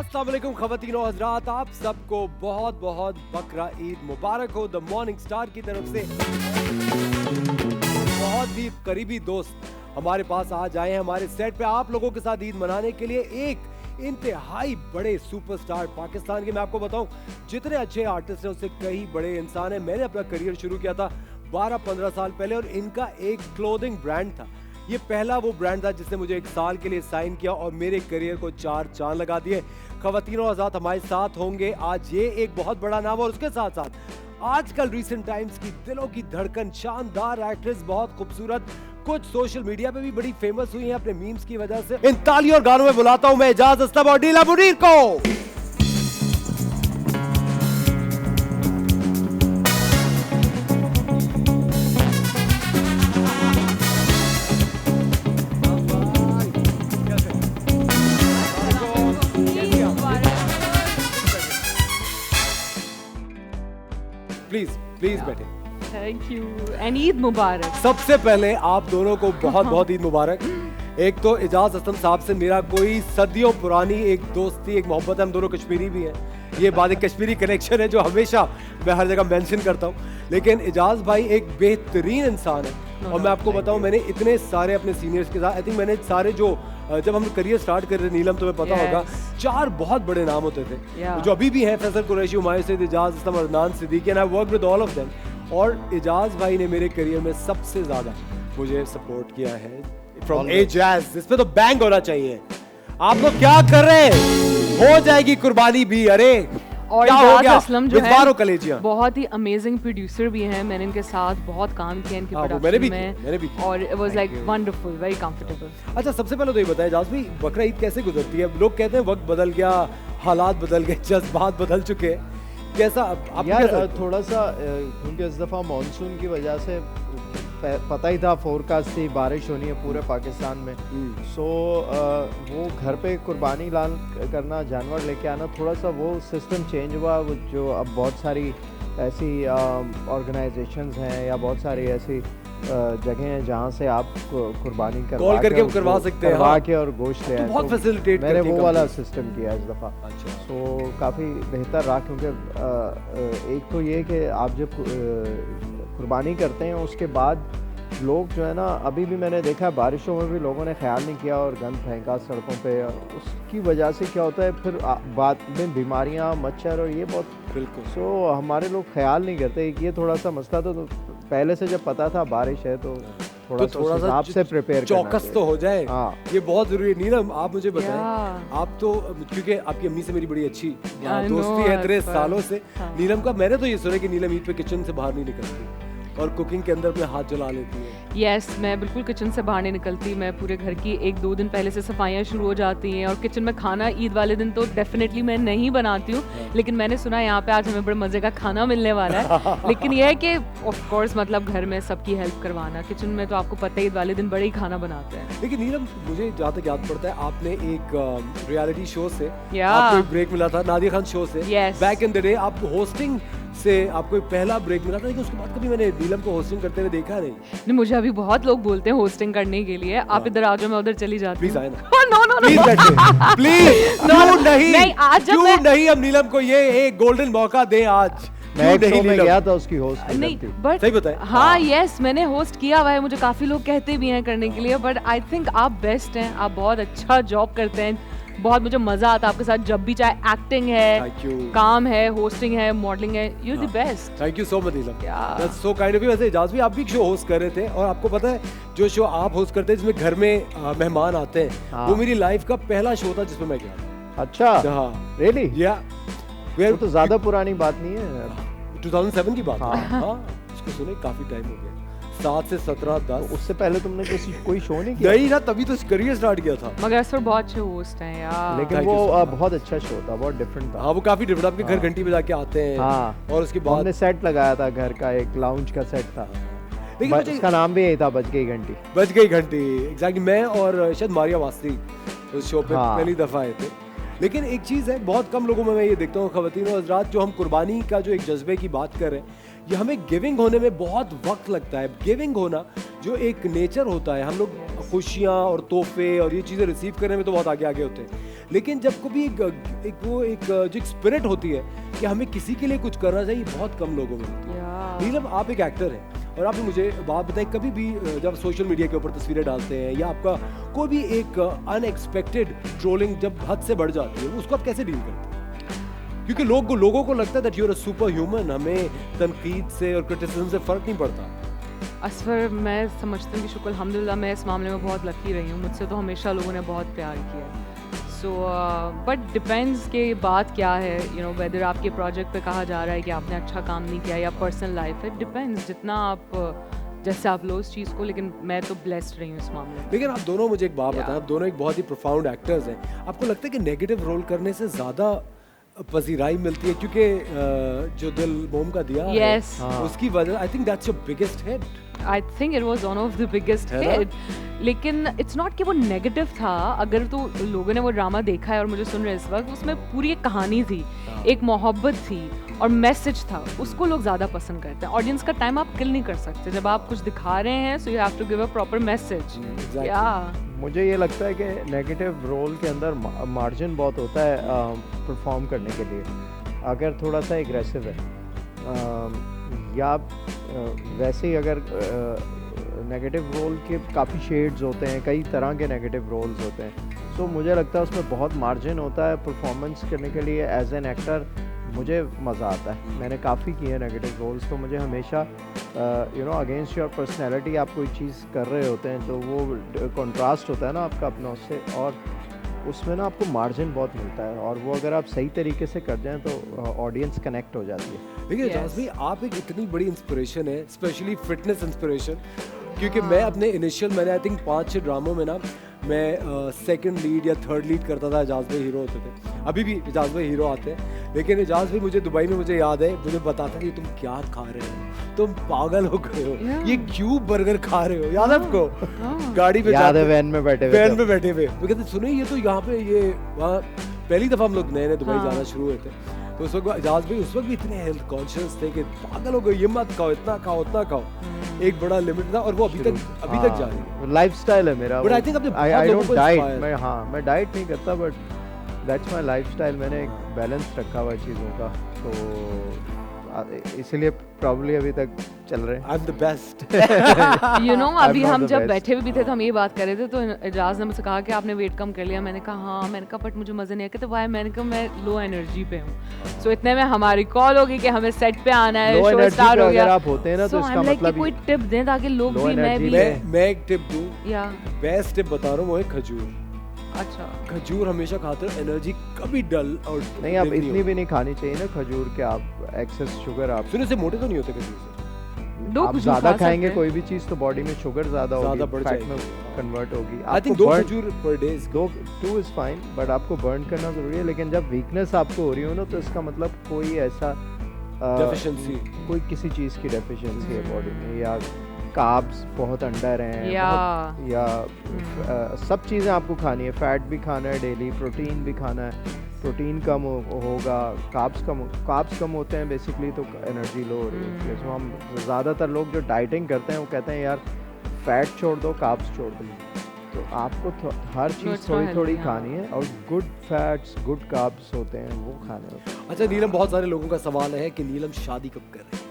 अस्सलाम वालेकुम ख़वातीनो हज़रात, आप सबको बहुत बहुत बकरा ईद मुबारक हो। द मॉर्निंग स्टार की तरफ से बहुत ही करीबी दोस्त हमारे पास आज आए हैं हमारे सेट पे आप लोगों के साथ ईद मनाने के लिए। एक इंतहाई बड़े सुपरस्टार पाकिस्तान के, मैं आपको बताऊं जितने अच्छे आर्टिस्ट हैं उससे कई बड़े इंसान हैं। मैंने अपना करियर शुरू किया था 12-15 साल पहले और इनका एक क्लोथिंग ब्रांड था। ये पहला वो ब्रांड था जिसने मुझे 1 साल के लिए साइन किया और मेरे करियर को 4 चांद लगा दिए। ख़वातीनो हज़रात हमारे साथ होंगे आज, ये एक बहुत बड़ा नाम और उसके साथ साथ आजकल रिसेंट टाइम्स की दिलों की धड़कन, शानदार एक्ट्रेस, बहुत खूबसूरत, कुछ सोशल मीडिया पे भी बड़ी फेमस हुई हैं अपने मीम्स की वजह से। इन तालियों और गानों में बुलाता हूं मैं एजाज असलम और नीलम मुनीर को। प्लीज प्लीज बैठे। थैंक यू एंड ईद मुबारक। सबसे पहले आप दोनों को बहुत बहुत ईद मुबारक। एक तो एजाज असलम साहब से मेरा कोई सदियों पुरानी एक दोस्ती, एक मोहब्बत है, हम दोनों कश्मीरी भी हैं। ये बात एक कश्मीरी कनेक्शन है जो हमेशा मैं हर जगह मेंशन करता हूँ। लेकिन एजाज भाई एक बेहतरीन इंसान है और मैं आपको बताऊं मैंने इतने सारे अपने सीनियर्स के साथ, आई थिंक मैंने सारे जो जब हम करियर स्टार्ट कर रहे थे नीलम, तुम्हें पता होगा 4 बहुत बड़े नाम होते थे जो अभी भी हैं, Faisal Qureshi, Humayun Saeed, Ejaz Aslam, Adnan Siddiqui, and I work with all of them. और एजाज भाई ने मेरे करियर में सबसे ज्यादा मुझे सपोर्ट किया है फ्रॉम एजाज। इस पे तो बैंग होना चाहिए। आप लोग क्या कर रहे हैं? हो जाएगी कुर्बानी भी। अरे और क्या हो गया? असलम जो है कलेजियां बहुत ही अमेजिंग प्रोड्यूसर भी हैं। मैंने इनके साथ बहुत काम किया इनके प्रोडक्शन में और it was like wonderful, very comfortable. अच्छा, सबसे पहले तो ये बताएं एजाज भाई, बकरा ईद कैसे गुजरती है? लोग कहते हैं वक्त बदल गया, हालात बदल गए, जज्बात बदल चुके हैं, कैसा आप यार थोड़ा सा क्योंकि इस दफ़ा मानसून की वजह से पता ही था, फोरकास्ट थी बारिश होनी है पूरे पाकिस्तान में। सो वो घर पे कुर्बानी लाल करना, जानवर लेके आना, थोड़ा सा वो सिस्टम चेंज हुआ। वो जो अब बहुत सारी ऐसी ऑर्गेनाइजेशंस हैं या बहुत सारी ऐसी जगह हैं जहाँ से आप कुर्बानी कॉल करके करवा सकते हैं, करवा के और गोश्त ले आए। बहुत फैसिलिटेट मैंने वो वाला सिस्टम किया इस दफ़ा। अच्छा। सो काफ़ी बेहतर रहा क्योंकि एक तो ये कि आप जब कुर्बानी करते हैं उसके बाद लोग जो है ना, अभी भी मैंने देखा बारिशों में भी लोगों ने ख्याल नहीं किया और गंद फेंका सड़कों पे। उसकी वजह से क्या होता है फिर बाद में बीमारियां, मच्छर और ये बहुत। बिल्कुल। सो हमारे लोग ख्याल नहीं करते। ये थोड़ा सा मसला तो पहले से जब पता था बारिश है तो थोड़ा सा आपसे प्रिपेयर चौकस तो हो जाए। हाँ, ये बहुत जरूरी है। नीलम आप मुझे बताएं, आप तो क्योंकि आपकी अम्मी से मेरी बड़ी अच्छी दोस्ती है इतने सालों से। नीलम का मैंने तो ये सुना कि नीलम ईद पे किचन से बाहर नहीं निकलती और कुकिंग के अंदर अपने हाथ जला लेती है। यस, मैं बिल्कुल किचन से बाहर नहीं निकलती। मैं पूरे घर की 1-2 दिन पहले से सफाइयाँ शुरू हो जाती हैं और किचन में खाना ईद वाले दिन तो डेफिनेटली मैं नहीं बनाती हूँ। लेकिन मैंने सुना यहाँ पे आज हमें बड़े मज़े का खाना मिलने वाला है। लेकिन यह है कि ऑफ कोर्स मतलब घर में सबकी हेल्प करवाना, किचन में तो आपको पता है ईद वाले दिन बड़े ही खाना बनाते हैं। लेकिन नीलम मुझे जहाँ तक याद पड़ता है आपने एक रियलिटी शो से आपको एक ब्रेक मिला था, नादिया खान शो से। बैक इन द डे आपको होस्टिंग से आपको एक पहला ब्रेक मिला था, लेकिन उसके बाद कभी मैंने नीलम को होस्टिंग करते हुए देखा नहीं। मुझे अभी बहुत लोग बोलते हैं होस्टिंग करने के लिए। आप इधर आ जाओ, मैं उधर चली जाती हूँ। प्लीज आए ना। नो नो प्लीज बैठिए प्लीज। क्यों नहीं आज जब क्यों नहीं हम नीलम को ये एक गोल्डन मौका दें आज। मैं एक शो में गया था उसकी होस्ट नहीं, बट सही बताएं। हाँ यस, मैंने होस्ट किया हुआ है। मुझे काफी लोग कहते भी हैं करने के लिए, बट आई थिंक आप बेस्ट हैं। आप बहुत अच्छा जॉब करते हैं, बहुत मुझे मजा आता है आपके साथ जब भी, चाहे एक्टिंग है, काम है, होस्टिंग है, मॉडलिंग है, you are the best. Thank you so much Neelam, that's so kind of you. वैसे एजाज भी आप भी एक शो होस्ट कर रहे थे और आपको पता है जो शो आप होस्ट करते हैं जिसमें घर में मेहमान आते हैं, वो मेरी लाइफ का पहला शो था जिसमें मैं गया। अच्छा, रियली? या वो तो ज्यादा पुरानी बात नहीं है, 2007 की बात है। हाँ, इसको सुने काफी टाइम हो गया, 7 से 17, 10। उससे पहले तुमने कोई शो नहीं किया? नहीं ना, तभी तो करियर स्टार्ट किया था। मगर सर बहुत अच्छे होस्ट हैं यार। लेकिन वो बहुत अच्छा शो था, बहुत डिफरेंट था। हाँ, वो काफी डिफरेंट। आपके घर घंटी बजा के आते हैं। हाँ, और उसके बाद हमने सेट लगाया था, घर का एक लाउंज का सेट था। लेकिन उसका नाम भी यही था, बज गई घंटी। बज गई घंटी, एग्जैक्टली। मैं और शायद मारिया वास्ती उस शो पे पहली दफा आए थे। लेकिन एक चीज़ है, बहुत कम लोगों में मैं ये देखता हूँ ख़वातीनो हज़रात, जो हम कुर्बानी का जो एक जज्बे की बात कर रहे हैं, ये हमें गिविंग होने में बहुत वक्त लगता है। गिविंग होना जो एक नेचर होता है, हम लोग खुशियाँ और तोहफे और ये चीज़ें रिसीव करने में तो बहुत आगे आगे होते हैं, लेकिन जब कभी जो एक स्पिरिट होती है कि हमें किसी के लिए कुछ करना चाहिए, बहुत कम लोगों में होती है। नीलम, आप एक एक्टर हैं और आपने मुझे बात बताई, कभी भी जब सोशल मीडिया के ऊपर तस्वीरें डालते हैं या आपका कोई भी एक अनएक्सपेक्टेड ट्रोलिंग जब हद से बढ़ जाती है, उसको आप कैसे डील करते हैं? क्योंकि लोगों को लगता है that you are a super human, हमें तनकीद से और क्रिटिसिज्म से फर्क नहीं पड़ता। असफर, मैं समझती हूँ कि शुक्र अल्हम्दुलिल्लाह मैं इस मामले में बहुत लकी रही हूँ, मुझसे तो हमेशा लोगों ने बहुत प्यार किया है। सो बट डिपेंड्स कि बात क्या है, यू नो, वेदर आपके प्रोजेक्ट पे कहा जा रहा है कि आपने अच्छा काम नहीं किया या पर्सनल लाइफ है, डिपेंड्स जितना आप जैसे आप लो उस चीज़ को, लेकिन मैं तो ब्लेस्ड रही हूँ इस मामले में। लेकिन आप दोनों, मुझे एक बात बताएं, आप दोनों एक बहुत ही प्रोफाउंड एक्टर्स हैं, आपको लगता है कि नेगेटिव रोल करने से ज़्यादा पजीराई मिलती है? क्योंकि जो दिल मोम का दिया Yes. है, उसकी वजह, I think that's your biggest hit. I think it was one of the biggest है ना? हिट, लेकिन इट्स नॉट कि वो नेगेटिव था। अगर तो लोगों ने वो ड्रामा देखा है और मुझे सुन रहे हैं इस वक्त, उसमें पूरी एक कहानी थी, एक मोहब्बत थी और मैसेज था, उसको लोग ज़्यादा पसंद करते हैं। ऑडियंस का टाइम आप किल नहीं कर सकते जब आप कुछ दिखा रहे हैं, so you have to give a proper message. या मुझे ये लगता है कि नेगेटिव रोल के अंदर मार्जिन बहुत होता है परफॉर्म करने के लिए। अगर थोड़ा सा एग्रेसिव है या वैसे ही अगर नेगेटिव रोल के काफ़ी शेड्स होते हैं, कई तरह के नेगेटिव रोल्स होते हैं, तो मुझे लगता है उसमें बहुत मार्जिन होता है परफॉर्मेंस करने के लिए। एज एन एक्टर मुझे मज़ा आता है, मैंने काफ़ी किए हैं नेगेटिव रोल्स, तो मुझे हमेशा you know against your personality आप कोई चीज़ कर रहे होते हैं तो वो कंट्रास्ट होता है ना आपका अपना उससे, और उसमें ना आपको मार्जिन बहुत मिलता है, और वो अगर आप सही तरीके से कर जाएं तो ऑडियंस कनेक्ट हो जाती है। देखिए एजाज भाई, आप एक इतनी बड़ी इंस्पिरेशन है, स्पेशली फिटनेस इंस्पिरेशन, क्योंकि मैं अपने इनिशियल, मैंने आई थिंक 5-6 ड्रामों में ना मैं सेकंड लीड या थर्ड लीड करता था, एजाज भाई हीरो होते थे, अभी भी एजाज भाई हीरो आते हैं, लेकिन एजाज भाई मुझे दुबई में, मुझे याद है, मुझे बताता कि तुम क्या खा रहे हो, तुम पागल हो गए हो, ये क्यूब बर्गर खा रहे हो, याद है आपको? गाड़ी पे याद है, वैन में बैठे हुए वो कहते सुनिए ये तो यहाँ पे, ये वहाँ पहली दफ़ा हम लोग नए दुबई जाना शुरू हुए थे, तो उस वक्त एजाज भाई उस वक्त भी इतने हेल्थ कॉन्शियस थे कि पागल हो गए, ये मत खाओ, इतना खाओ उतना खाओ, एक बड़ा लिमिट था, और वो अभी तक जा रही है। लाइफस्टाइल है मेरा, but I think I don't diet, मैं डाइट नहीं करता, बट दैट्स माय लाइफस्टाइल। मैंने एक बैलेंस रखा हुआ है चीज़ों का, तो इसीलिए प्रॉब्ली अभी तक चल रहे हैं। I am the best. You know, अभी हम जब बैठे हुए भी थे तो हम ये बात कर रहे थे, तो एजाज ने मुझसे कहा कि आपने वेट कम कर लिया। मैंने कहा हाँ, मैंने कहा बट मुझे मज़े नहीं आया। कहते वाई? मैंने कहा मैं लो एनर्जी पे हूँ। सो इतने में हमारी कॉल होगी कि हमें सेट पे आना है, शो स्टार्ट हो गया। अगर आप होते हैं ना तो इसका मतलब कोई टिप दें ताकि लोग भी, मैं एक टिप दूँ, या बेस्ट टिप बता रहा हूँ, वो है खजूर। अच्छा, खजूर हमेशा खाते हो, एनर्जी कभी डल और नहीं, आप इतनी भी नहीं खानी चाहिए ना खजूर के, आप एक्सेस शुगर, आप सुनो से मोटे तो नहीं होते खजूर से, आप ज़्यादा खाएंगे कोई भी चीज़ तो बॉडी में शुगर ज़्यादा होगी, फैट में कन्वर्ट होगी। आई थिंक 2 खजूर per day, 2 is fine, but आपको बर्न करना ज़रूरी है। लेकिन जब वीकनेस आपको हो रही हो ना, तो इसका मतलब कोई ऐसा डेफिशिएंसी, कोई किसी चीज़ की डेफिशिएंसी है बॉडी में, या कार्ब्स बहुत अंडर हैं, या सब चीज़ें आपको खानी है, फैट भी खाना है डेली, प्रोटीन भी खाना है, प्रोटीन कम होगा, कार्ब्स कम होते हैं बेसिकली, तो एनर्जी लो हो रही है। सो हम ज़्यादातर लोग जो डाइटिंग करते हैं वो कहते हैं यार फैट छोड़ दो, कार्ब्स छोड़ दो, तो आपको हर चीज़ थोड़ी थोड़ी खानी है, और गुड फैट्स, गुड कार्ब्स होते हैं वो खाने होते हैं। अच्छा नीलम, बहुत सारे लोगों का सवाल है कि नीलम शादी कब कर रही है?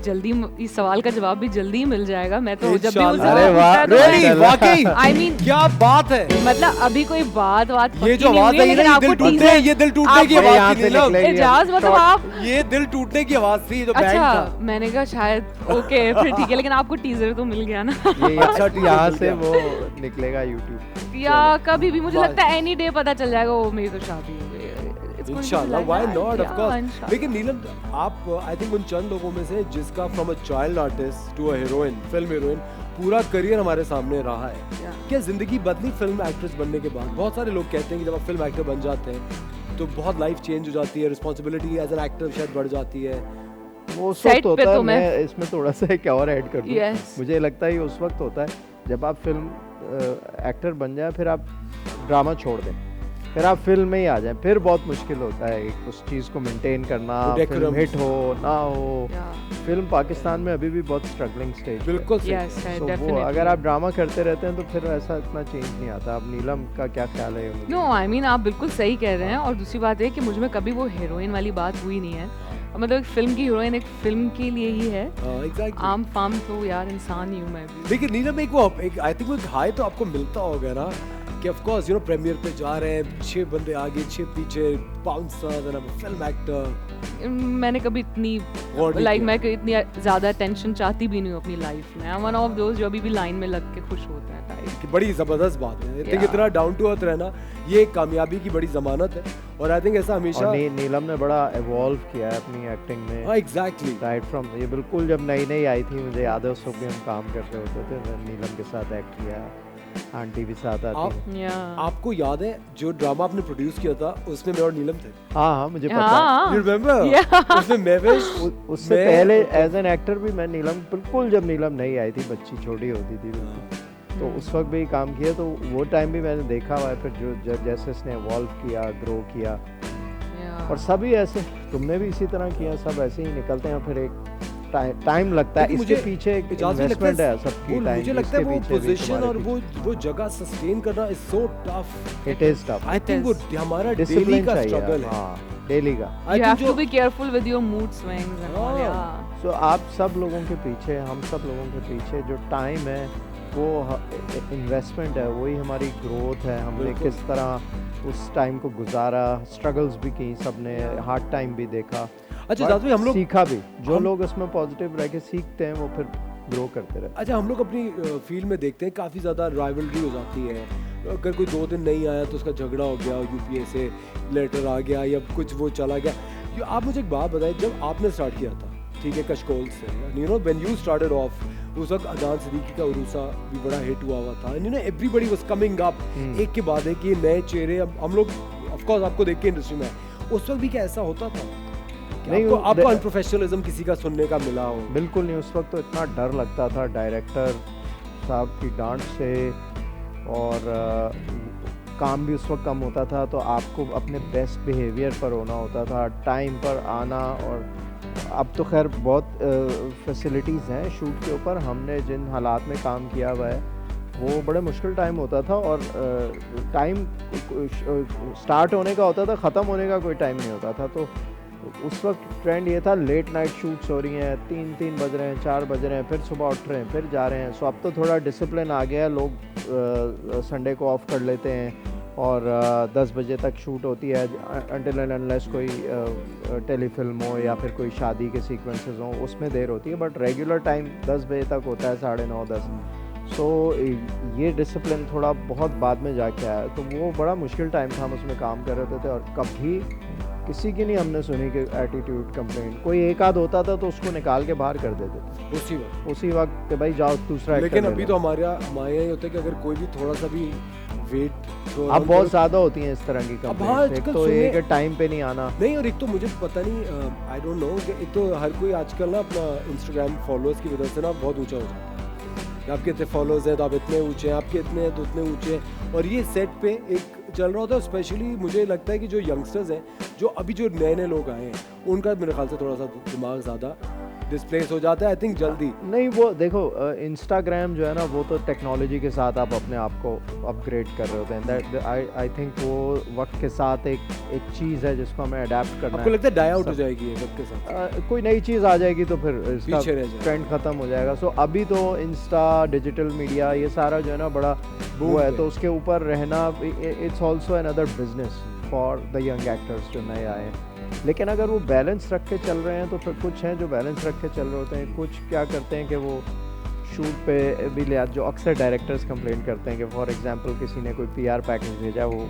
जल्दी, इस सवाल का जवाब भी जल्दी ही मिल जाएगा। मैं तो जब भी अरे वाह, वाकई, आई मीन क्या बात है, मतलब अभी कोई बात ये जो आवाज आई ना, दिल टूटने, ये दिल टूटने की आवाज थी नीलम, एजाज, मतलब आप, ये दिल टूटने की आवाज थी जो बैंग था। अच्छा, मैंने कहा शायद ओके फिर ठीक है, लेकिन आपको टीजर तो मिल गया ना। अच्छा, यहाँ से वो निकलेगा यूट्यूब या कभी भी, मुझे लगता है एनी डे पता चल जाएगा वो मेरी तो शादी हो गई है। इंशाल्लाह, व्हाई नॉट, ऑफ कोर्स। लेकिन नीलम, आप आई थिंक उन चंद लोगों में से जिसका from a child artist to a heroine, film heroine, पूरा करियर हमारे सामने रहा है। क्या जिंदगी बदली फिल्म एक्ट्रेस बनने के बाद? बहुत सारे लोग कहते हैं कि जब आप फिल्म एक्टर बन जाते हैं तो बहुत लाइफ चेंज हो जाती है, रिस्पॉन्सिबिलिटी एज एन एक्टर शायद बढ़ जाती है। वो उस वक्त होता है, मैं इसमें थोड़ा सा एक और ऐड कर दूं, मुझे लगता है ये उस वक्त होता है जब आप फिल्म एक्टर बन जाए, फिर आप ड्रामा छोड़ दें, फिर आप फिल्म में ही आ जाएं, फिर बहुत मुश्किल होता है एक उस चीज़ को मेंटेन करना, फिल्म हिट हो ना हो। फिल्म पाकिस्तान में अभी भी बहुत स्ट्रगलिंग स्टेज बिल्कुल सही। Yes, So, वो definitely. अगर आप ड्रामा करते रहते हैं तो फिर ऐसा इतना चेंज नहीं आता। अब नीलम का क्या ख्याल है? नो आई मीन आप बिल्कुल सही कह रहे हैं। और दूसरी बात है कि मुझ में कभी वो हीरोइन वाली बात हुई नहीं है। मतलब एक फिल्म की हीरोइन एक फिल्म के लिए ही है। एग्जैक्टली। आम फाम तो यार इंसान ही हूँ मैं भी। लेकिन नीलम एक वो एक आई थिंक वो हाई तो आपको मिलता होगा ना कि ऑफ कोर्स प्रीमियर पे जा रहे हैं, 6 बंदे आगे 6 पीछे, bouncer and I'm a film actor। मैंने कभी इतनी लाइक मैं इतनी ज़्यादा टेंशन चाहती भी नहीं हूँ अपनी लाइफ में। आई एम वन ऑफ दोस्त जो अभी भी लाइन में लग के खुश होते हैं टाइप। कि बड़ी जबरदस्त बात है। आई थिंक इतना डाउन टू अर्थ रहना ये एक कामयाबी की बड़ी जमानत है। और आई थिंक ऐसा हमेशा और नीलम ने बड़ा इवॉल्व किया है अपनी एक्टिंग में। हाँ एग्जैक्टली। राइट फ्रॉम ये बिल्कुल जब नई नई आई थी, मुझे याद है उस वक्त भी हम काम कर रहे होते थे, मैंने नीलम के साथ एक्ट किया, आंटी भी साथ आती है। आपको याद है जो ड्रामा आपने प्रोड्यूस किया था उसमें मैं और नीलम थे? हाँ मुझे पता है। You remember? उसमें महवेश उससे पहले एज एन एक्टर भी मैं नीलम, बिल्कुल जब नीलम नई आई थी, बच्ची छोटी होती थी बिल्कुल, तो उस वक्त भी काम किया, तो वो टाइम भी मैंने देखा हुआ है। फिर जो जैसे इसने इवॉल्व किया, ग्रो किया, और सभी ऐसे, तुमने भी इसी तरह किया, सब ऐसे ही निकलते हैं। फिर एक टाइम लगता है, इसके पीछे एक इन्वेस्टमेंट है सबकी टाइम। मुझे लगता है वो पोजीशन और वो जगह सस्टेन करना is so tough. It is tough. I think वो हमारा डेली का स्ट्रगल है। हां डेली का। You have to be careful with your mood swings and all, yeah. So आप सब लोगों के पीछे, हम सब लोगों के पीछे जो टाइम है वो इन्वेस्टमेंट है, वही हमारी ग्रोथ है। हमने किस तरह उस टाइम को गुजारा, स्ट्रगल्स भी की सबने, हार्ड टाइम भी देखा। अच्छा दादू भाई, हम लोग सीखा भी, जो लोग उसमें पॉजिटिव रह के सीखते हैं वो फिर ग्रो करते रहते हैं। अच्छा हम लोग अपनी फील्ड में देखते हैं काफ़ी ज़्यादा राइवलरी हो जाती है। अगर कोई 2 दिन नहीं आया तो उसका झगड़ा हो गया, यूपीए से लेटर आ गया या कुछ वो चला गया। आप मुझे एक बात बताएं, जब आपने स्टार्ट किया था, ठीक है, कशकोल से, व्हेन यू स्टार्टेड ऑफ, उस वक्त अजान सिद्दीकी का उरूसा भी बड़ा हिट हुआ था, एवरीबडी वाज कमिंग अप, एक के बाद एक, ये नए चेहरे। अब हम लोग ऑफ कोर्स आपको देख के इंडस्ट्री में आए, उस वक्त भी क्या ऐसा होता था? नहीं, आपको अनप्रोफेशनलिज्म किसी का सुनने का मिला हो? बिल्कुल नहीं। उस वक्त तो इतना डर लगता था डायरेक्टर साहब की डांट से, और काम भी उस वक्त कम होता था, तो आपको अपने बेस्ट बिहेवियर पर होना होता था, टाइम पर आना। और अब तो खैर बहुत फैसिलिटीज़ हैं शूट के ऊपर। हमने जिन हालात में काम किया हुआ है वो बड़े मुश्किल टाइम होता था, और टाइम स्टार्ट होने का होता था, ख़त्म होने का कोई टाइम नहीं होता था। तो उस वक्त ट्रेंड ये था, लेट नाइट शूट्स हो रही हैं, 3 बज रहे हैं, 4 बज रहे हैं, फिर सुबह उठ रहे हैं, फिर जा रहे हैं। सो अब तो थोड़ा डिसिप्लिन आ गया है, लोग संडे को ऑफ कर लेते हैं, और 10 बजे तक शूट होती है, अनटिल एंड अनलेस कोई टेलीफिल्म हो या फिर कोई शादी के सीक्वेंसेस हों, उसमें देर होती है। बट रेगुलर टाइम 10 बजे तक होता है, 9:30 10। सो ये डिसिप्लिन थोड़ा बहुत बाद में जाके आया, तो वो बड़ा मुश्किल टाइम था। हम उसमें काम कर रहे थे, और कभी किसी की नहीं हमने सुनी कि एटीट्यूड कंप्लेंट। कोई एक आध होता था तो उसको निकाल के बाहर कर देते थे उसी वक्त कि भाई जाओ दूसरा। लेकिन अभी तो हमारे यही होता है कि अगर कोई भी थोड़ा सा भी वेट, अब बहुत ज़्यादा होती हैं इस तरह की कंप्लेंट। एक तो ये कि टाइम पे नहीं आना, नहीं, और एक तो मुझे पता नहीं, आई डोंट नो, एक तो हर कोई आजकल ना अपना इंस्टाग्राम फॉलोअर्स की वजह से ना बहुत ऊंचा हो जाता है। आपके इतने फॉलोअर्स हैं तो आप इतने ऊंचे हैं, आपके इतने हैं तो उतने ऊंचे हैं, और ये सेट पे एक चल रहा होता है। स्पेशली मुझे लगता है कि जो यंगस्टर्स हैं, जो अभी जो नए लोग आए हैं, उनका मेरे ख्याल से थोड़ा सा दिमाग ज़्यादा डिस्प्लेस हो जाता है, आई थिंक जल्दी। नहीं, वो देखो इंस्टाग्राम जो है ना, वो तो टेक्नोलॉजी के साथ आप अपने आप को अपग्रेड कर रहे होते हैं। आई थिंक वो वक्त के साथ एक चीज़ है जिसको हमें अडेप्ट करना है। आपको लगता है डाई आउट हो जाएगी वक्त के साथ? कोई नई चीज़ आ जाएगी तो फिर इसका ट्रेंड ख़त्म हो जाएगा। सो अभी तो इंस्टा, डिजिटल मीडिया, ये सारा जो है ना बड़ा वो है, तो उसके ऊपर रहना, it's also another business for the young actors जो नए आए हैं। लेकिन अगर वो बैलेंस रख के चल रहे हैं तो फिर कुछ हैं जो बैलेंस रख के चल रहे होते हैं, कुछ क्या करते हैं कि वो शूट पे भी ले, जो अक्सर डायरेक्टर्स कंप्लेंट करते हैं कि फॉर एग्जांपल किसी ने कोई पीआर पैकेज भेजा, वो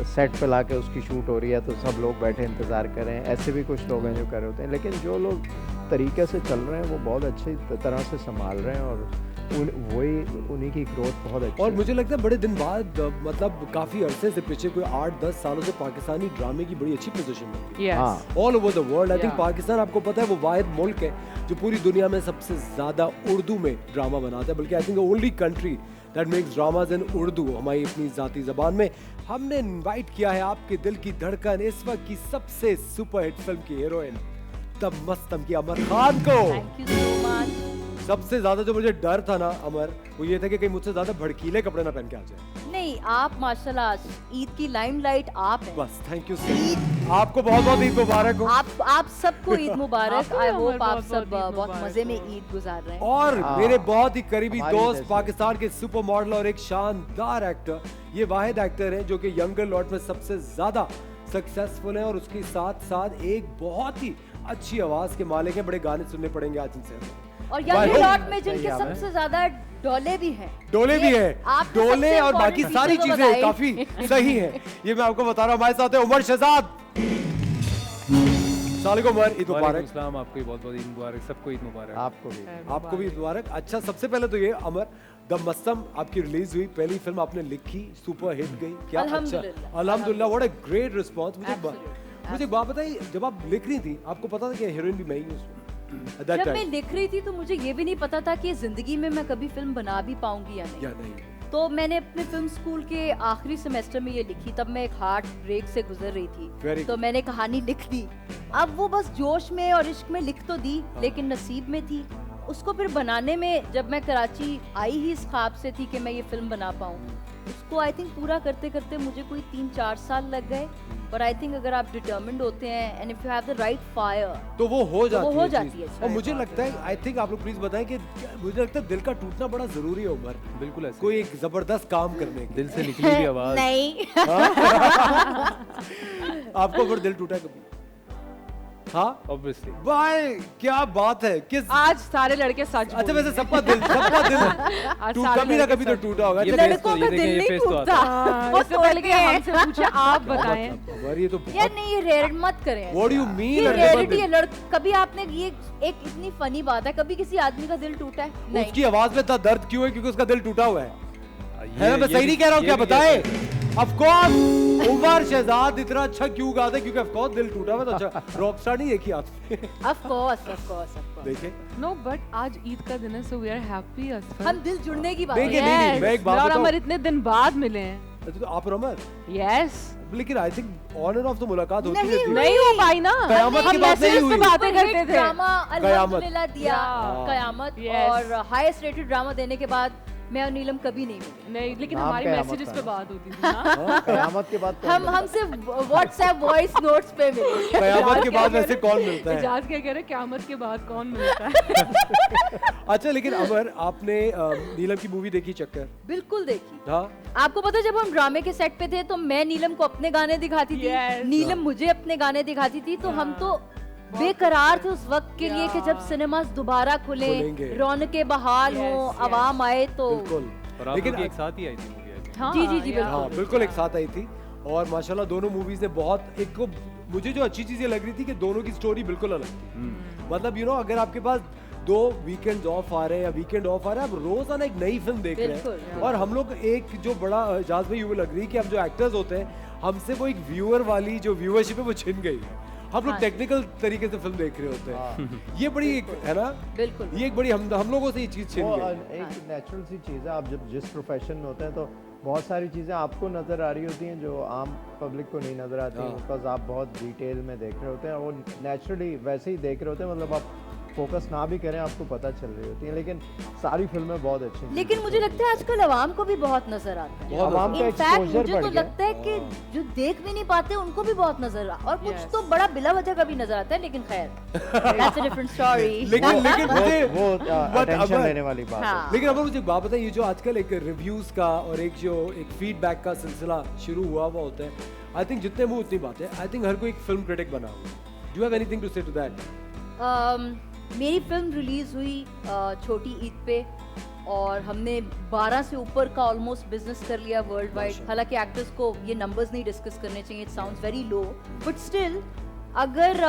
सेट पे ला के उसकी शूट हो रही है तो सब लोग बैठे इंतज़ार कर रहे हैं। ऐसे भी कुछ लोग हैं जो कर रहे होते हैं। लेकिन जो लोग तरीके से चल रहे हैं वो बहुत अच्छी तरह से संभाल रहे हैं, और उन्हीं की ग्रोथ बहुत अच्छी। और मुझे लगता है बड़े दिन बाद, मतलब काफ़ी अरसे से, पिछले कोई 8-10 सालों से पाकिस्तानी ड्रामे की बड़ी अच्छी पोजीशन है all over the world. I think Pakistan, आपको पता है, वो वाहिद मुल्क है जो पूरी दुनिया में सबसे ज़्यादा उर्दू में ड्रामा बनाता है, बल्कि I think only country that makes dramas in Urdu, हमारी अपनी जाती ज़बान में। हमने इनवाइट किया है आपके दिल की धड़कन, इस वक्त की सबसे सुपरहिट फिल्म की हीरोइन द मस्तम की अमर खान को। Thank you so much. सबसे ज्यादा जो मुझे डर था ना अमर, वो ये था कि कहीं मुझसे ज्यादा भड़कीले कपड़े ना पहन के आ जाए। नहीं, आप माशाल्लाह ईद की लाइमलाइट आप हैं। बस थैंक यू सर, आपको बहुत बहुत ईद मुबारक हो। आप सबको ईद मुबारक। आपको आई भी होप आप बहुत-बहुत सब ईद बहुत मुबारक मजे में हो। ईद गुजार रहे हैं। और मेरे बहुत ही करीबी हमारी दोस्त जैसे। पाकिस्तान के सुपर मॉडल और एक शानदार एक्टर, ये वाहिद एक्टर हैं जो कि यंगर लॉट में सबसे ज्यादा सक्सेसफुल हैं और उसके साथ साथ एक बहुत ही अच्छी आवाज के मालिक हैं। बड़े गाने सुनने पड़ेंगे आज इनसे। और यंग वाहिद। लॉट में जिनके सही है। सबसे ज्यादा डोले भी हैं। डोले भी ये है, आपने डोले सबसे और बाकी important सारी चीज़ें तो चीजें बताई। काफी सही हैं। ये मैं आपको बता रहा हूँ। हमारे साथ है उमर शहजाद। सलाम उमर, ईद मुबारक। इस्लाम, आपको भी बहुत बहुत ईद मुबारक, सबको ईद मुबारक। आपको भी। आपको भी ईद मुबारक। अच्छा, सबसे पहले तो ये अमर, द मस्तम आपकी रिलीज हुई, पहली फिल्म आपने लिखी, सुपर हिट गई, क्या अच्छा, अल्हम्दुलिल्लाह। अल्हम्दुलिल्लाह, what a great response. Absolutely. मुझे एक बात बताइए, जब आप लिख रही थी आपको पता था कि हीरोइन भी मैं ही हूँ उसमें? At that जब मैं time? लिख रही थी तो मुझे ये भी नहीं पता था कि जिंदगी में मैं कभी फिल्म बना भी पाऊंगी या नहीं। या नहीं? तो मैंने अपने फिल्म स्कूल के आखिरी सेमेस्टर में ये लिखी, तब मैं एक हार्ट ब्रेक से गुजर रही Very थी। तो good. मैंने कहानी लिख दी। अब वो बस जोश में और इश्क में लिख तो दी, हाँ। लेकिन नसीब में थी। उसको फिर बनाने में जब मैं कराची आई ही इस ख्वाब से थी कि मैं ये फिल्म बना पाऊँ, उसको आई थिंक पूरा करते करते मुझे कोई 3-4 साल लग गए। पर आई थिंक अगर आप डिटर्मिन्ड होते हैं and if you have the right fire, तो वो हो जाती वो हो है जाती चीज़। है, और मुझे लगता है, आई थिंक आप लोग प्लीज बताएं कि मुझे लगता है दिल का टूटना बड़ा जरूरी है उमर, बिल्कुल ऐसे कोई एक जबरदस्त काम करने के। दिल से निकली हुई आवाज। नहीं। आपको अगर दिल टूटा कभी? हाँ ऑब्वियसली भाई, क्या बात है। किस आज सारे लड़के सच अच्छा, बोल वैसे रहे सबका दिल आज टूट सारे कभी ना लड़के कभी तो सच- टूटा होगा। ये अच्छा, face लड़कों तो- का ये देखें, दिल ये नहीं face तो टूटता। हैं। वो इससे पहले कि तोड़ते हैं। हमसे पूछे, आप बताएं। अमर, ये तो यार नहीं, ये रेयर मत करें। What do you mean? ये रेयरिटी है। कभी आपने ये एक इतनी फनी बात है, कभी किसी आदमी का दिल टूटा है? नहीं। उसकी आवाज में इतना दर्द क्यों है? क्योंकि उसका दिल टूटा हुआ है ना? मैं सही नहीं कह रहा हूँ क्या? बताए। ऑफ कोर्स उमर शहजाद इतना अच्छा क्यों गाता है? क्योंकि ऑफ कोर्स दिल टूटा हुआ है। तो अच्छा, रॉकस्टार नहीं देखी आपने? Of course, of course, of course. देखे नो, बट आज ईद का दिन है, सो वी आर हैप्पी। हम दिल जुड़ने की बात देखिए, है। नहीं, मैं एक बात और बताऊं? अमर इतने दिन बाद मिले हैं। अच्छा, तो आप और अमर, यस, लेकिन I think on end of तो मुलाकात होती नहीं रहती है। नहीं हो पाई ना। कयामत हम की बात नहीं messages हुई। पे बातें करते थे। ड्रामा अल्हम्दुलिल्लाह दिया, Yeah. कयामत, Yes. और हाईएस्ट रेटेड ड्रामा देने के बाद मैं और नीलम कभी नहीं मिले। नहीं, लेकिन नाम हमारी कयामत मैसेजेस था। पे बात होती थी ना। कयामत के बाद कौन हम मिलता है? सिर्फ व्हाट्सएप वॉइस नोट्स पे मिले। कयामत के बाद वैसे कौन मिलता है? इजाज क्या कह रहे हैं, क़यामत के बाद कौन मिलता है? अच्छा, लेकिन अमर, आपने नीलम की मूवी देखी चक्कर? बिल्कुल देखी। हाँ, आपको पता है, जब हम ड्रामे के सेट पे थे तो मैं नीलम को अपने गाने दिखाती थी, Yes. नीलम मुझे अपने गाने दिखाती थी। तो हम तो बेकरार थे उस वक्त के लिए कि जब सिनेमास दोबारा खुलेंगे। खुले, रौनकें बहाल Yes, हो, yes. आवाम आए तो। बिल्कुल। और आप लेकिन लोग एक साथ ही आई थी मूवी। हाँ, जी, जी, जी, yeah. हाँ, बिल्कुल एक साथ आई थी। और माशाल्लाह दोनों मूवीज ने बहुत, एक को मुझे जो अच्छी चीजें लग रही थी कि दोनों की स्टोरी बिल्कुल अलग थी। मतलब अगर आपके पास 2 वीकेंड ऑफ आ रहे हैं या वीकेंड ऑफ आ रहा है, आप रोजाना एक नई फिल्म देख रहे बिल्कुल, हैं। और हम लोग एक जो बड़ा इजाज भाई यू लग रही है कि हम जो एक्टर्स होते हैं, हमसे वो एक व्यूअर वाली जो व्यूअरशिप है वो छिन गई है। हम लोग हाँ। टेक्निकल तरीके से फिल्म देख रहे होते हैं। ये बड़ी एक है ना, बिल्कुल। ये एक बड़ी हम लोगों से ये चीज छिन वो गई। एक नेचुरल सी चीज़ है। आप जब जिस प्रोफेशन में होते हैं तो बहुत सारी चीज़ें आपको नज़र आ रही होती हैं जो आम पब्लिक को नहीं नज़र आती, हाँ। बिकॉज आप बहुत डिटेल में देख रहे होते हैं। वो नेचुरली वैसे ही देख रहे होते हैं, मतलब आप फोकस ना भी करें आपको पता चल रही होती है। लेकिन सारी फिल्में बहुत अच्छी हैं। लेकिन मुझे लगता है आजकल आवाम को भी बहुत नजर आता है। बहुत आवाम का इनफैक्ट एक्सपोजर मुझे बढ़ तो गया। लगता है कि जो देख भी नहीं पाते उनको भी बहुत नजर और कुछ Yes. तो बड़ा बिला वजह का भी नजर आता है, लेकिन खैर दैट्स अ डिफरेंट स्टोरी। लेकिन मुझे वो but अटेंशन अमर- लेने वाली बात है। हाँ। लेकिन अब मुझे एक बात बताइए, जो आजकल एक रिव्यूज का और एक जो एक फीडबैक का सिलसिला शुरू हुआ हुआ होता है, आई थिंक जितने मुंह उतनी बात है। आई थिंक हर कोई एक फिल्म क्रिटिक बना हुआ है। Do you have anything to say to that? मेरी फिल्म रिलीज हुई छोटी ईद पे और हमने 12 से ऊपर का ऑलमोस्ट बिजनेस कर लिया वर्ल्ड वाइड। हालांकि एक्टर्स को ये नंबर्स नहीं डिस्कस करने चाहिए, it sounds very low, but still अगर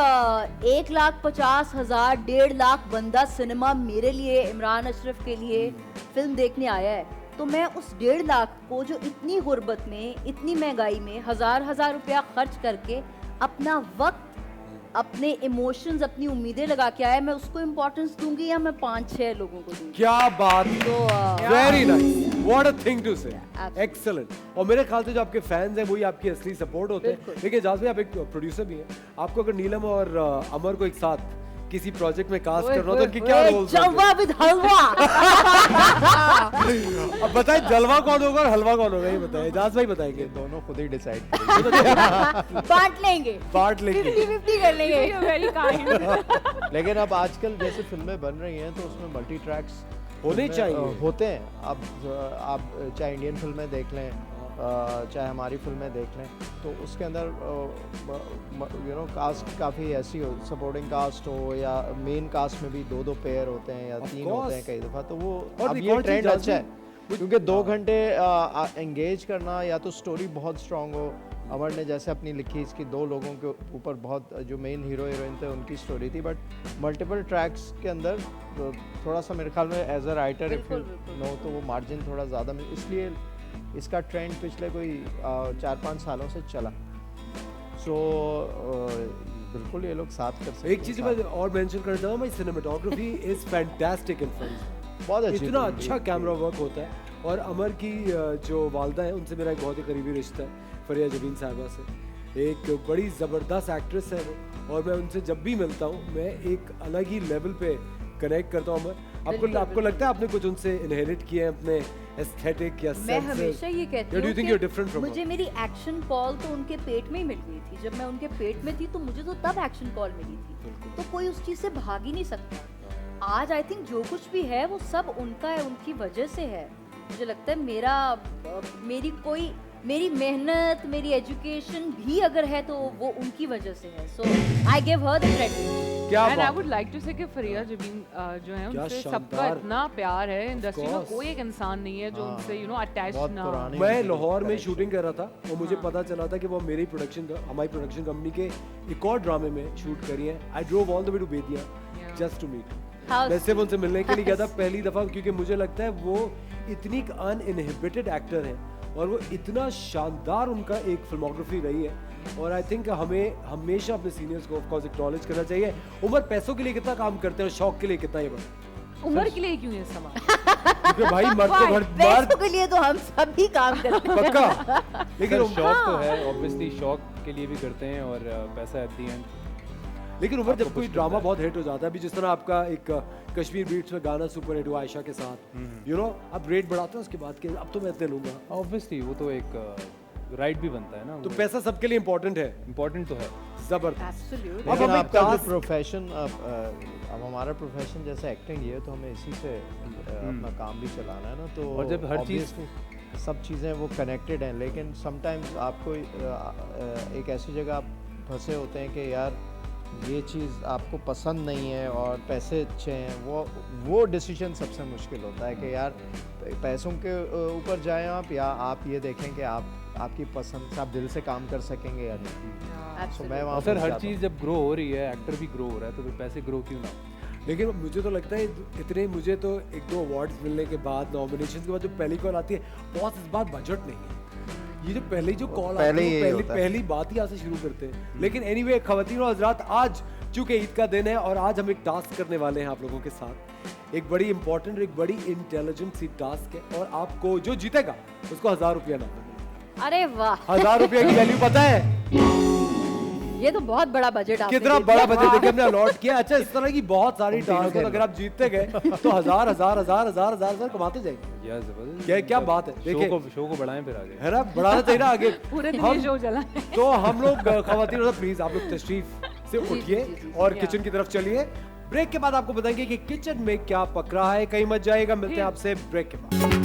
1,50,000 1.5 लाख बंदा सिनेमा मेरे लिए, इमरान अशरफ के लिए फिल्म देखने आया है, तो मैं उस 1.5 लाख को जो इतनी गुर्बत में, इतनी महंगाई में हजार रुपया खर्च करके अपना वक्त अपने इमोशंस, अपनी उम्मीदें लगा के आया, मैं उसको इम्पोर्टेंस दूंगी या मैं 5-6 लोगों को दूंगी? क्या बात, तो very nice, what a thing to say, Absolutely. Excellent. और मेरे ख्याल से जो आपके फैंस हैं वही आपकी असली सपोर्ट होते हैं। बिल्कुल। देखिए एजाज भाई, आप एक प्रोड्यूसर भी हैं, आपको अगर नीलम और अमर को एक साथ किसी प्रोजेक्ट में कास्ट करना हो तो उनकी क्या रोल्स होंगे? जलवा विद हलवा। अब बताएं जलवा कौन होगा और हलवा कौन होगा, ये बताएं, एजाज भाई बताएंगे। दोनों खुद ही डिसाइड बांट लेंगे, बांट लेंगे। 50-50 कर लेंगे। Very kind. लेकिन अब आजकल जैसे फिल्में बन रही हैं तो उसमें मल्टी ट्रैक्स होने चाहिए। होते हैं। अब आप चाहे इंडियन फिल्में देख लें, चाहे हमारी फिल्में देख लें, तो उसके अंदर कास्ट काफ़ी ऐसी हो, सपोर्टिंग कास्ट हो या मेन कास्ट में भी 2-2 पेयर होते हैं या Of 3 course. होते हैं कई दफ़ा। तो वो और अब एक ये और चीज़ ट्रेंड जानते अच्छा है, हैं? क्योंकि 2 घंटे एंगेज करना, या तो स्टोरी बहुत स्ट्रांग हो। अमर ने जैसे अपनी लिखी, इसकी 2 लोगों के ऊपर बहुत, जो मेन हीरो हीरोइन थे उनकी स्टोरी थी, बट मल्टीपल ट्रैक्स के अंदर थोड़ा सा मेरे ख्याल में एज अ राइटर इफ बिल्कुल, बिल्कुल। नो तो वो मार्जिन थोड़ा ज़्यादा इसलिए इसका ट्रेंड पिछले कोई 4-5 सालों से चला। सो बिल्कुल ये लोग साथ कर सकते एक चीज मैं और मेंशन कर दूं, my cinematography is fantastic in films. बहुत अच्छी इतना फिल्म अच्छा थी। कैमरा वर्क होता है। और अमर की जो वालदा है उनसे मेरा एक बहुत ही करीबी रिश्ता है, फरिया जबीन साहिबा से। एक बड़ी ज़बरदस्त एक्ट्रेस है वो, और मैं उनसे जब भी मिलता हूँ मैं एक अलग ही लेवल पे कनेक्ट करता हूँ। अमर, आपको लगता है आपने कुछ उनसे इनहेरिट किया है अपने एस्थेटिक या मैं हमेशा ये कहती Do you हूँ think you're different from मुझे मेरी एक्शन कॉल तो उनके पेट में ही मिल गई थी। जब मैं उनके पेट में थी तो मुझे तो तब एक्शन कॉल मिली थी, तो कोई उस चीज़ से भाग ही नहीं सकता। आज आई थिंक जो कुछ भी है वो सब उनका है, उनकी वजह से है। मुझे लगता है मेरी मेहनत, मेरी एजुकेशन भी अगर है तो वो उनकी वजह से है। So I give her the credit. क्या एंड आई बात वुड लाइक टू से कि फरिया जबीन जो है क्या उनसे सबका शानदार। इतना प्यार है, इंडस्ट्री में course. कोई एक इंसान नहीं है जो हाँ, उनसे अटैच बहुत ना हो। पुरानी मैं उनकी लाहौर में connection। शूटिंग कर रहा था और मुझे पता चला था कि वो हमारी प्रोडक्शन कंपनी के एक और ड्रामे में शूट करी है। I drove all the way to Bettiah just to meet. मैं सिर्फ उनसे मिलने के लिए गया था पहली दफा, क्योंकि मुझे लगता है वो इतनी अनइनहिबिटेड एक्टर है और वो इतना शानदार उनका एक फिल्मोग्राफी रही है। और आई थिंक हमें हमेशा अपने सीनियर्स को ऑफ कोर्स एक्नॉलेज करना चाहिए। उमर पैसों के लिए कितना काम करते हैं और शौक के लिए कितना ये बड़ा, उम्र के लिए क्यों ये समा? क्योंकि भाई मर्द को मर्द पैसों के लिए तो हम सभी काम करते हैं। पक्का। लेकिन शौक तो है, ऑब्वियसली शौक के लिए भी करते हैं और पैसा एट द एंड। लेकिन उमर जब आपको कोई कुछ ड्रामा मिलता है। बहुत हिट हो जाता है, अभी जिस तरह आपका एक कश्मीर बीट्स में गाना सुपर हिट हुआ आयशा के साथ, आप रेट बढ़ाते हैं उसके बाद के अब तो मैं इतने लूंगा, ऑब्वियसली वो तो एक राइट भी बनता है ना, तो पैसा सबके लिए इंपॉर्टेंट है। इम्पोर्टेंट तो है। जबरदस्त। Absolutely. अब लेकिन हमें आपका जो task- प्रोफेशन, अब हमारा प्रोफेशन जैसे एक्टिंग ये है, तो हमें इसी से अपना काम भी चलाना है ना। तो और जब हर चीज़- obviously सब चीज़ें वो कनेक्टेड हैं, लेकिन समटाइम्स आपको एक ऐसी जगह आप फंसे होते हैं कि यार ये चीज़ आपको पसंद नहीं है और पैसे अच्छे हैं, वो डिसीजन सबसे मुश्किल होता है कि यार पैसों के ऊपर जाएं आप, या आप ये देखें कि आपकी पसंद से आप दिल से काम कर सकेंगे या नहीं। तो मैं वहाँ और सर फंस हर जाता चीज़ जब ग्रो हो रही है, एक्टर भी ग्रो हो रहा है, तो फिर पैसे ग्रो क्यों ना? लेकिन मुझे तो लगता है मुझे तो 1-2 अवार्ड्स मिलने के बाद, नॉमिनेशन के बाद जो पहली कॉल आती है, बॉस इस बार बजट नहीं है। ये जो पहली जो कॉल आती पहले है यही होता है। पहली बात ही यहाँ से शुरू करते हैं। लेकिन एनीवे खवातीन और हजरात, आज चूंकि ईद का दिन है और आज हम एक टास्क करने वाले हैं आप लोगों के साथ। एक बड़ी इंपॉर्टेंट और एक बड़ी इंटेलिजेंट सी टास्क है, और आपको जो जीतेगा उसको 1000 रुपया ना मिलेगा। अरे वाह, 1000 रुपया की वैल्यू पता है ये तो बहुत बड़ा बजट आपने कितना दे बड़ा दिया। बजट देखिए हमने अलॉट किया। अच्छा, इस तरह की बहुत सारी टास्क है, अगर आप जीतते गए तो हजार कमाते जाएंगे। या जबरदस्त। क्या बात है। देखिए शो को बढ़ाएं फिर आगे। है ना, बढ़ाना चाहिए ना आगे। पूरे दिन हम- ये शो चला। तो हम लोग खवातीन, प्लीज आप लोग तशरीफ से उठिए और किचन की तरफ चलिए। ब्रेक के बाद आपको बताएंगे कि किचन में क्या पक रहा है। कहीं मत जाइएगा, मिलते हैं आपसे ब्रेक के बाद।